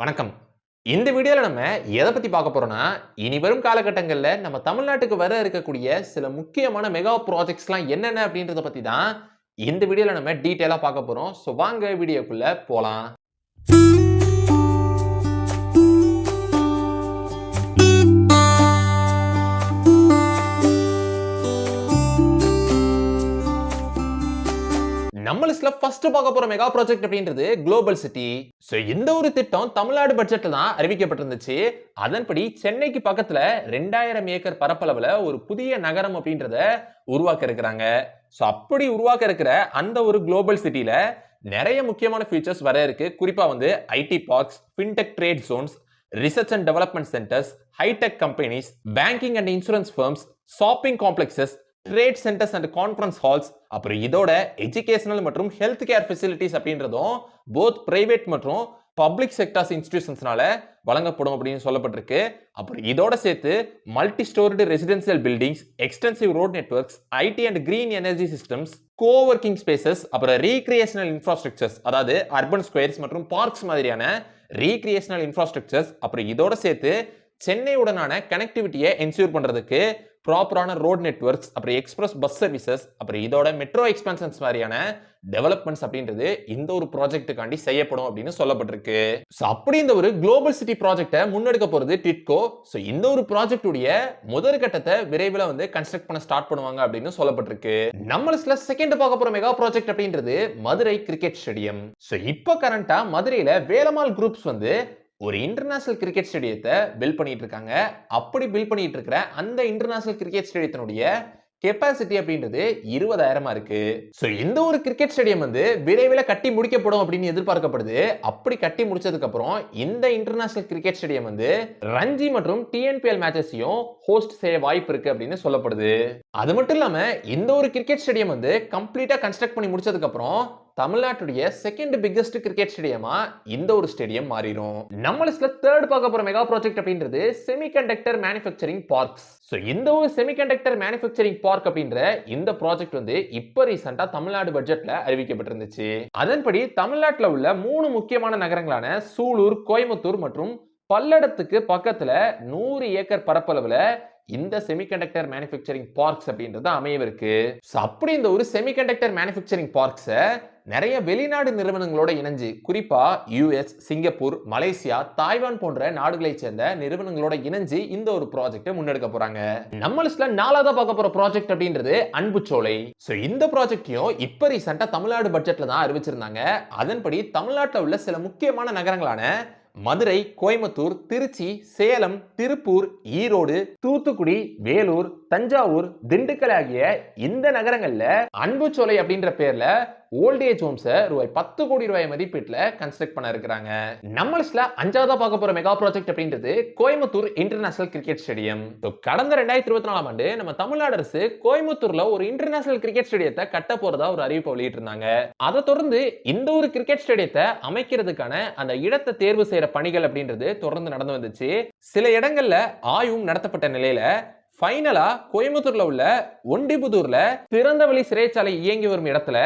வணக்கம். இந்த வீடியோல நம்ம எத பத்தி பார்க்க போறோம்னா, இனி வரும் காலகட்டங்கள்ல நம்ம தமிழ்நாட்டுக்கு வர இருக்கக்கூடிய சில முக்கியமான மெகா ப்ராஜெக்ட்ஸ்லாம் என்னென்ன அப்படின்றத பத்தி தான் இந்த வீடியோல நம்ம டீடைலா பார்க்க போறோம். சோ வாங்க வீடியோக்குள்ள போலாம். நம்ம லிஸ்ட்ல ஃபர்ஸ்ட் பார்க்க போற மெகா ப்ராஜெக்ட் அப்படின்றது குளோபல் சிட்டி. சோ இந்த ஒரு திட்டம் தமிழ்நாடு பட்ஜெட்ல தான் அறிவிக்கப்பட்டிருந்துச்சு. அதன்படி சென்னைக்கு பக்கத்துல 2000 ஏக்கர் பரப்பளவுல ஒரு புதிய நகரம் அப்படின்றத உருவாக்க இருக்கிறாங்க. சோ அப்படி உருவாக்க இருக்கிற அந்த ஒரு குளோபல் சிட்டில நிறைய முக்கியமான ஃபீச்சர்ஸ் வர இருக்கு. குறிப்பா IT parks, fintech trade zones, research and development centres, hi-tech companies, banking and insurance firms, shopping complexes, trade centres and conference halls, அப்புறம் இதோட எஜுகேஷனல் மற்றும் ஹெல்த் கேர் ஃபெசிலிட்டிஸ் அப்படின்றதும் போத் பிரைவேட் மற்றும் பப்ளிக் செக்டார்ஸ் இன்ஸ்டிடியூஷன்ஸ்னால வழங்கப்படும் அப்படின்னு சொல்லப்பட்டிருக்கு. அப்புறம் இதோட சேர்த்து multi storeyed residential buildings, extensive road networks, IT and green energy systems, coworking spaces, அப்புறம் ரீக்ரியேஷனல் இன்ஃப்ராஸ்ட்ரக்சர்ஸ், அதாவது அர்பன் ஸ்கொயர்ஸ் மற்றும் பார்க்ஸ் மாதிரியான ரீக்ரியேஷனல் இன்ஃப்ராஸ்ட்ரக்சர்ஸ், அப்புறம் இதோட சேர்த்து சென்னையுடனான கனெக்டிவிட்டியை என்சூர் பண்றதுக்கு ப்ராப்பரான ரோட் நெட்வொர்க்ஸ், அப்புறம் எக்ஸ்பிரஸ் பஸ் சர்வீசஸ், அப்புறம் இதோட மெட்ரோ எக்ஸ்பான்ஷன்ஸ் மாதிரியான டெவலப்மெண்ட்ஸ் அப்படின்றது இந்த ஒரு ப்ராஜெக்ட்டுக்காண்டி செய்யப்படும் அப்படின்னு சொல்லப்பட்டிருக்கு. சோ அப்படி இந்த ஒரு குளோபல் சிட்டி ப்ராஜெக்ட்டை முன்னெடுக்க போறது டிட்கோ. சோ இந்த ஒரு ப்ராஜெக்ட் உடைய முதல் கட்டத்தை விரைவில் கன்ஸ்ட்ரக்ட் பண்ண ஸ்டார்ட் பண்ணுவாங்க அப்படின்னு சொல்லப்பட்டிருக்கு. நம்ம லிஸ்ட்ல செகண்ட் பார்க்க போற மெகா ப்ராஜெக்ட் அப்படின்றது மதுரை கிரிக்கெட் ஸ்டேடியம். சோ இப்போ கரண்டா மதுரையில வேலம்மாள் குரூப்ஸ் ஒரு இன்டர்நேஷனல் கிரிக்கெட் ஸ்டேடியத்தை பில்ட் பண்ணிட்டு இருக்காங்க. அப்படி பில்ட் பண்ணிட்டு இருக்கிற அந்த இன்டர்நேஷனல் கிரிக்கெட் ஸ்டேடியத்தினுடைய கெபாசிட்டி அப்படின்றது 20,000 இருக்கு. சோ இந்த ஒரு கிரிக்கெட் ஸ்டேடியம் விரைவில் கட்டி முடிக்கப்படும் அப்படின்னு எதிர்பார்க்கப்படுது. அப்படி கட்டி முடிச்சதுக்கு அப்புறம் இந்த இன்டர்நேஷனல் கிரிக்கெட் ஸ்டேடியம் ரஞ்சி மற்றும் டிஎன்பிஎல் மேட்சஸையும் ஹோஸ்ட் செய்ய வாய்ப்பு இருக்கு அப்படின்னு சொல்லப்படுது. அது மட்டும் இல்லாம இந்த ஒரு கிரிக்கெட் ஸ்டேடியம் கம்ப்ளீட்டா கன்ஸ்ட்ரக்ட் பண்ணி முடிச்சதுக்கு அப்புறம் தமிழ்நாட்டுடைய செகண்ட் பிக்கெஸ்ட் கிரிக்கெட் ஸ்டேடியமா இந்த ஒரு ஸ்டேடியம் மாறிடும். நம்ம லிஸ்ட்ல தேர்ட் பார்க்க போற மெகா ப்ராஜெக்ட் அப்படின்றது செமிகண்டக்டர் மேனுஃபேக்சரிங் பார்க்ஸ். சோ இந்த ஒரு செமிகண்டக்டர் மேனுஃபேக்சரிங் பார்க் அப்படின்ற இந்த ப்ராஜெக்ட் இப்ப ரீசெண்டா தமிழ்நாடு பட்ஜெட்ல அறிவிக்கப்பட்டிருந்துச்சு. அதன்படி தமிழ்நாட்டுல உள்ள 3 முக்கியமான நகரங்களான சூலூர், கோயம்புத்தூர் மற்றும் பல்லடத்துக்கு பக்கத்துல 100 ஏக்கர் பரப்பளவுல இந்த செமிகண்டக்டர் மேனுஃபேக்சரிங் பார்க்ஸ் அப்படின்றது அமையவிருக்கு. அப்படி இந்த ஒரு செமிகண்டக்டர் மேனுஃபேக்சரிங் பார்க்ஸ் நிறைய வெளிநாடு நிறுவனங்களோட இணைஞ்சு, குறிப்பா யுஎஸ், சிங்கப்பூர், மலேசியா, தாய்வான் போன்ற நாடுகளை சேர்ந்த நிறுவனங்களோட இணைஞ்சு இந்த ஒரு ப்ராஜெக்ட் முன்னெடுக்க போறாங்க. நம்ம லிஸ்ட்ல நாலாவதா பார்க்க போற ப்ராஜெக்ட் அப்படின்றது அன்புச்சோலை. சோ இந்த ப்ராஜெக்டையும் இப்ப ரீசெண்டா தமிழ்நாடு பட்ஜெட்ல தான் அறிவிச்சிருந்தாங்க. அதன்படி தமிழ்நாட்டில் உள்ள சில முக்கியமான நகரங்களான மதுரை, கோயம்புத்தூர், திருச்சி, சேலம், திருப்பூர், ஈரோடு, தூத்துக்குடி, வேலூர், தஞ்சாவூர், திண்டுக்கல் ஆகிய இந்த நகரங்கள்ல அன்புச்சோலை அப்படின்ற பேர்ல ஓல்டேஜ் ஹோம்ஸ் ரூபாய் 10 கோடி ரூபாய் மதிப்பீட்டுல கன்ஸ்ட்ரக்ட் பண்ண இருக்கிறாங்க. நம்ம லிஸ்ட்ல அஞ்சாவதா பார்க்க போற மெகா ப்ராஜெக்ட் அப்படின்றது கோயம்புத்தூர் இன்டர்நேஷனல் கிரிக்கெட் ஸ்டேடியம். கடந்த 2024 ஆண்டு நம்ம தமிழ்நாடு அரசு கோயம்புத்தூர்ல ஒரு இன்டர்நேஷனல் கிரிக்கெட் ஸ்டேடியத்தை கட்ட போறதா ஒரு அறிவிப்பை வெளியிட்டு இருந்தாங்க. அதை தொடர்ந்து இந்த ஒரு கிரிக்கெட் ஸ்டேடியத்தை அமைக்கிறதுக்கான அந்த இடத்தை தேர்வு செய்யற பணிகள் அப்படின்றது தொடர்ந்து நடந்து வந்துச்சு. சில இடங்கள்ல ஆய்வும் நடத்தப்பட்ட நிலையில ஃபைனலா கோயம்புத்தூர்ல உள்ள ஒண்டிபுதூர்ல திறந்தவெளி சிறைச்சாலை இயங்கி வரும் இடத்துல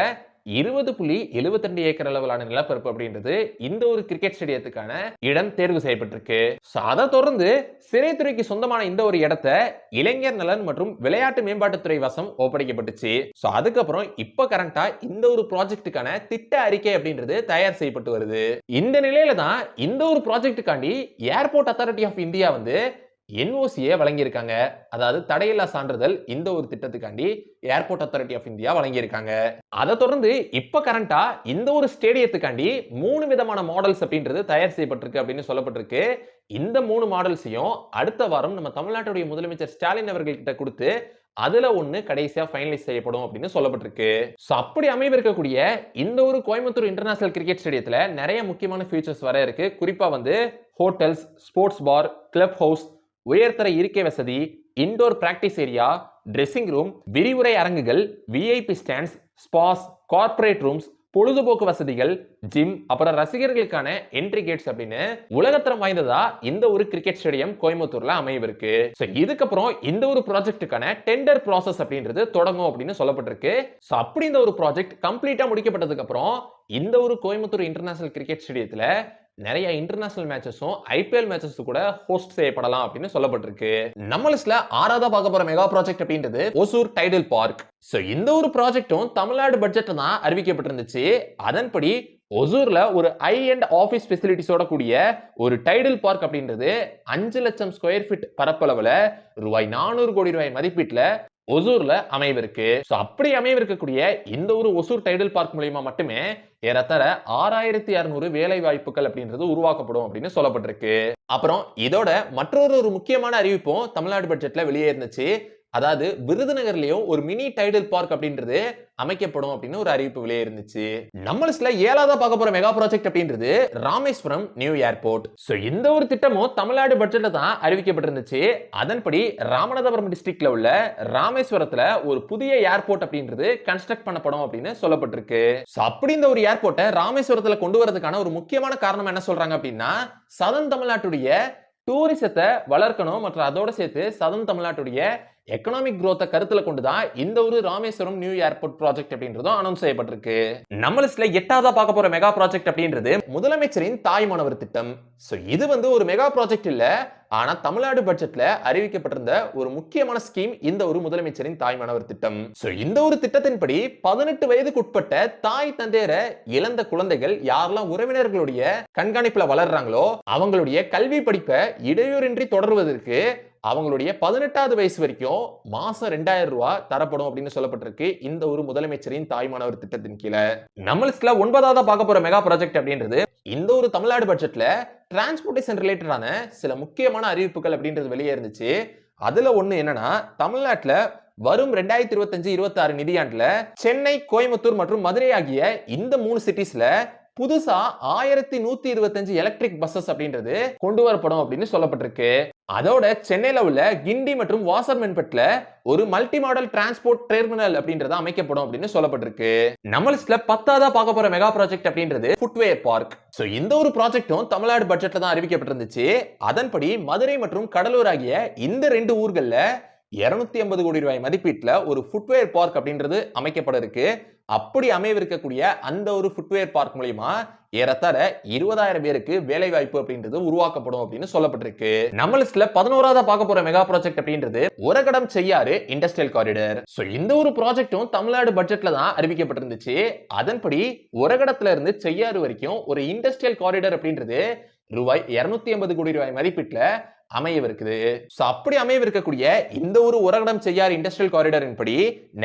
20.72 ஏக்கர் அளவிலான நிலப்பரப்பு அப்படின்றது இந்த ஒரு கிரிக்கெட் ஸ்டேடியத்துக்கான இடம் தேர்வு செய்யப்பட்டிருக்கு. அதை தொடர்ந்து சிறைத்துறைக்கு சொந்தமான இந்த ஒரு இடத்தை இளைஞர் நலன் மற்றும் விளையாட்டு மேம்பாட்டுத்துறை வசம் ஒப்படைக்கப்பட்டுச்சு. அதுக்கப்புறம் இப்ப கரண்டா இந்த ஒரு ப்ராஜெக்டுக்கான திட்ட அறிக்கை அப்படின்றது தயார் செய்யப்பட்டு வருது. இந்த நிலையில தான் இந்த ஒரு ப்ராஜெக்டுக்காண்டி ஏர்போர்ட் அத்தாரிட்டி ஆஃப் இந்தியா என்ஓசியை வழங்கியிருக்காங்க. அதாவது தடையில்லா சான்றிதழ் இந்த ஒரு திட்டத்துக்காண்டி ஏர்போர்ட் அத்தாரிட்டி ஆஃப் இந்தியா வழங்கியிருக்காங்க. அதை தொடர்ந்து இப்ப கரண்டா இந்த ஒரு ஸ்டேடியத்துக்காண்டி 3 விதமான மாடல்ஸ் அப்படின்றது தயார் செய்யப்பட்டிருக்கு அப்படின்னு சொல்லப்பட்டிருக்கு. இந்த 3 மாடல்ஸையும் அடுத்த வாரம் நம்ம தமிழ்நாட்டுடைய முதலமைச்சர் ஸ்டாலின் அவர்கள் கிட்ட கொடுத்து அதுல ஒண்ணு கடைசியா ஃபைனலைஸ் செய்யப்படும் அப்படின்னு சொல்லப்பட்டிருக்கு. அப்படி அமைவிருக்கக்கூடிய இந்த ஒரு கோயம்புத்தூர் இன்டர்நேஷனல் கிரிக்கெட் ஸ்டேடியத்துல நிறைய முக்கியமான ஃபீச்சர்ஸ் வர இருக்கு. குறிப்பா ஹோட்டல்ஸ், ஸ்போர்ட்ஸ் பார், கிளப் ஹவுஸ், உயர்தர இருக்கை வசதி, indoor practice area, dressing room, விரிவுரை அரங்குகள், விஐபி ஸ்டாண்ட்ஸ், ஸ்பாஸ், கார்ப்பரேட் ரூம்ஸ், பொழுதுபோக்கு வசதிகள், ஜிம், அப்புறம் ரசிகர்களுக்கான என்ட்ரி கேட்ஸ் அப்படின்னு உலகத்தரம் வாய்ந்ததா இந்த ஒரு கிரிக்கெட் ஸ்டேடியம் கோயம்புத்தூர்ல அமையவிருக்கு. இதுக்கப்புறம் இந்த ஒரு ப்ராஜெக்ட்டுக்கான டெண்டர் ப்ராசஸ் அப்படின்றது தொடங்கும் அப்படின்னு சொல்லப்பட்டிருக்கு. அப்படி இந்த ஒரு ப்ராஜெக்ட் கம்ப்ளீட்டா முடிக்கப்பட்டதுக்கு அப்புறம் இந்த ஒரு கோயம்புத்தூர் இன்டர்நேஷனல் கிரிக்கெட் ஸ்டேடியத்துல நிறைய இன்டர்நேஷனல் மேட்சஸும் ஐபிஎல் மேட்சஸ் கூட ஹோஸ்ட் செய்யப்படலாம் அப்படின்னு சொல்லப்பட்டிருக்கு. நம்ம லிஸ்ட்ல 6ஆவதா பார்க்க போற மெகா ப்ராஜெக்ட் அப்படின்றது ஒசூர் டைடல் பார்க். சோ இந்த ஒரு ப்ராஜெக்டும் தமிழ்நாடு பட்ஜெட்ல தான் அறிவிக்கப்பட்டிருந்துச்சு. அதன்படி ஒசூர்ல ஒரு ஹை எண்ட் ஆபீஸ் ஃபெசிலிட்டிஸோட கூடிய ஒரு டைடல் பார்க் அப்படின்றது 5 லட்சம் ஸ்கொயர் ஃபீட் பரப்பளவுல ரூபாய் 400 கோடி ரூபாய் மதிப்பீட்டுல ஒசூர்ல அமைவிருக்கு. சோ அப்படி அமைவிருக்கக்கூடிய இந்த ஒரு ஒசூர் டைடல் பார்க் மூலமா மட்டுமே ஏறத்தாழ 6600 வேலை வாய்ப்புகள் அப்படின்றது உருவாக்கப்படும் அப்படின்னு சொல்லப்பட்டிருக்கு. அப்புறம் இதோட மற்றொரு முக்கியமான அறிவிப்பும் தமிழ்நாடு பட்ஜெட்ல வெளியே இருந்துச்சு. அதாவது விருதுநகர்லயும் ஒரு மினி டைடல் பார்க் அப்படின்றது அமைக்கப்படும் அப்படின்னு ஒரு அறிவிப்பு வெளியே இருந்துச்சு. நம்ம லிஸ்ட்ல 7ஆவதா பார்க்க போற மெகா ப்ராஜெக்ட் அப்படின்றது ராமேஸ்வரம் நியூ ஏர்போர்ட். சோ இந்த ஒரு திட்டமும் தமிழ்நாடு பட்ஜெட்ல தான் அறிவிக்கப்பட்டிருந்துச்சு. அதன்படி ராமநாதபுரம் டிஸ்ட்ரிக்ட்ல உள்ள ராமேஸ்வரத்துல ஒரு புதிய ஏர்போர்ட் அப்படின்றது கன்ஸ்ட்ரக்ட் பண்ணப்படும் அப்படின்னு சொல்லப்பட்டிருக்கு. சோ அப்படி இந்த ஒரு ஏர்போர்ட்டை ராமேஸ்வரத்துல கொண்டு வரதுக்கான ஒரு முக்கியமான காரணம் என்ன சொல்றாங்க அப்படின்னா, சதன் தமிழ்நாட்டுடைய டூரிசத்தை வளர்க்கணும் மற்றும் அதோட சேர்த்து சதன் தமிழ்நாட்டுடைய எக்கனாமிக் growth கருத்துல கொண்டுதான் இந்த ஒரு ராமேஸ்வரம் நியூ ஏர்போர்ட் ப்ராஜெக்ட் அப்படின்றதும் அனௌன்ஸ் செய்யப்பட்டிருக்கு. நம்ம லிஸ்ட்ல 8ஆவதா பார்க்க போற மெகா ப்ராஜெக்ட் அப்படின்றது முதலமைச்சரின் தாய்மானவர் திட்டம். சோ இது ஒரு மெகா ப்ராஜெக்ட் இல்ல, ஆனா தமிழ்நாடு பட்ஜெட்ல அறிவிக்கப்பட்டிருந்த ஒரு முக்கியமான ஸ்கீம் இந்த ஒரு முதலமைச்சரின் தாய்மானவர் திட்டம். சோ இந்த ஒரு திட்டத்தின்படி 18 வயதுக்குட்பட்ட தாய் தந்தையரை இழந்த குழந்தைகள் யாரெல்லாம் உறவினர்களுடைய கண்காணிப்புல வளர்றாங்களோ அவங்களுடைய கல்வி படிப்பை இடையூறின்றி தொடர்வதற்கு அவங்களுடைய 18வது வயசு வரைக்கும் மாசம் 2000 ரூபாய் தரப்படும் அப்படின்னு சொல்லப்பட்டிருக்கு இந்த ஒரு முதலமைச்சரின் தாய்மானவர் திட்டத்தின் கீழே. நம்ம லிஸ்ட்ல 9ஆவதா பார்க்க போற மெகா ப்ராஜெக்ட் அப்படின்றது இந்த ஒரு தமிழ்நாடு பட்ஜெட்ல டிரான்ஸ்போர்டேஷன் ரிலேட்டடான சில முக்கியமான அறிவிப்புகள் அப்படின்றது வெளியே இருந்துச்சு. அதுல ஒண்ணு என்னன்னா, தமிழ்நாட்டுல வரும் 2025-26 நிதியாண்டுல சென்னை, கோயம்புத்தூர் மற்றும் மதுரை ஆகிய இந்த 3 சிட்டிஸ்ல புதுசா 1125 எலக்ட்ரிக் பஸ்ஸஸ் அப்படின்றது கொண்டு வரப்படும் அப்படின்னு சொல்லப்பட்டிருக்கு. அதோட சென்னையில உள்ள கிண்டி மற்றும் வாசர்மென்பேட்ல ஒரு மல்டி மாடல் டிரான்ஸ்போர்ட் டெர்மினல் அப்படின்றது அமைக்கப்படும் அப்படின்னு சொல்லப்பட்டிருக்கு. நம்ம லிஸ்ட்ல 10ஆவதா பார்க்க போற மெகா ப்ராஜெக்ட் அப்படின்றது ஃபுட்வேர் பார்க். சோ இந்த ஒரு ப்ராஜெக்டும் தமிழ்நாடு பட்ஜெட்ல தான் அறிவிக்கப்பட்டிருந்துச்சு. அதன்படி மதுரை மற்றும் கடலூர் ஆகிய இந்த 2 ஊர்கள்ல 250 கோடி ரூபாய் மதிப்பீட்டுல ஒரு ஃபுட்வேர் பார்க் அப்படின்றது அமைக்கப்பட இருக்கு. அப்படி அமைவிருக்கக்கூடிய அந்த ஒரு ஃபுட்வேர் பார்க் மூலமா ஏறத்தாழ 20,000 பேருக்கு வேலை வாய்ப்பு அப்படின்றது உருவாக்கப்படும் அப்படின்னு சொல்லப்பட்டிருக்கு. நம்ம லிஸ்ட்ல 11ஆவதா பார்க்க போற மெகா ப்ராஜெக்ட் அப்படின்றது Oragadam Cheyyar industrial corridor. So இந்த ஒரு ப்ராஜெக்டும் தமிழ்நாடு பட்ஜெட்ல தான் அறிவிக்கப்பட்டிருந்துச்சு. அதன்படி ஒரகடத்துல இருந்து செய்யாறு வரைக்கும் ஒரு இண்டஸ்ட்ரியல் காரிடார் அப்படின்றது ரூபாய் 250 கோடி ரூபாய் மதிப்பீட்டுல அமையவிருக்குது. சோ அப்படி அமையவிருக்கக்கூடிய இந்த ஒரு ஒரகடம் செய்யாறு இண்டஸ்ட்ரியல் காரிடாரின் படி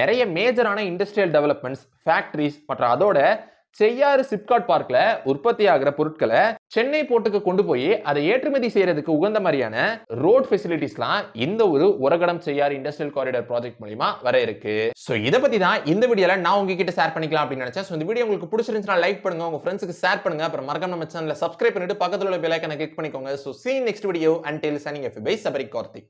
நிறைய மேஜரான இண்டஸ்ட்ரியல் டெவலப்மெண்ட்ஸ், ஃபேக்டரிஸ் மற்றும் அதோட செய்யாறு சிப்காட் பார்க்ல உற்பத்தி ஆகிற பொருட்களை சென்னை போர்ட்டுக்கு கொண்டு போய் அதை ஏற்றுமதி செய்யறதுக்கு உகந்த மாதிரியான ரோட் ஃபெசிலிட்டிஸ்லாம் இந்த ஒரு Oragadam Cheyyar industrial corridor project மூலமா வர இருக்கு. சோ இத பத்தி தான் இந்த வீடியோல நான் உங்ககிட்ட ஷேர் பண்ணிக்கலாம் அப்படின்னு நினைச்சேன். சோ இந்த வீடியோ உங்களுக்கு பிடிச்சிருந்துச்சுனா லைக் பண்ணுங்க, உங்க ஃப்ரெண்ட்ஸ்க்கு ஷேர் பண்ணுங்க, அப்புறம் மறக்காம நம்ம சேனலை சப்ஸ்கிரைப் பண்ணிட்டு பக்கத்துல உள்ள பெல் ஐகானை கிளிக் பண்ணிக்கோங்க. So see you next video. Until signing off, by Sabari Karthik.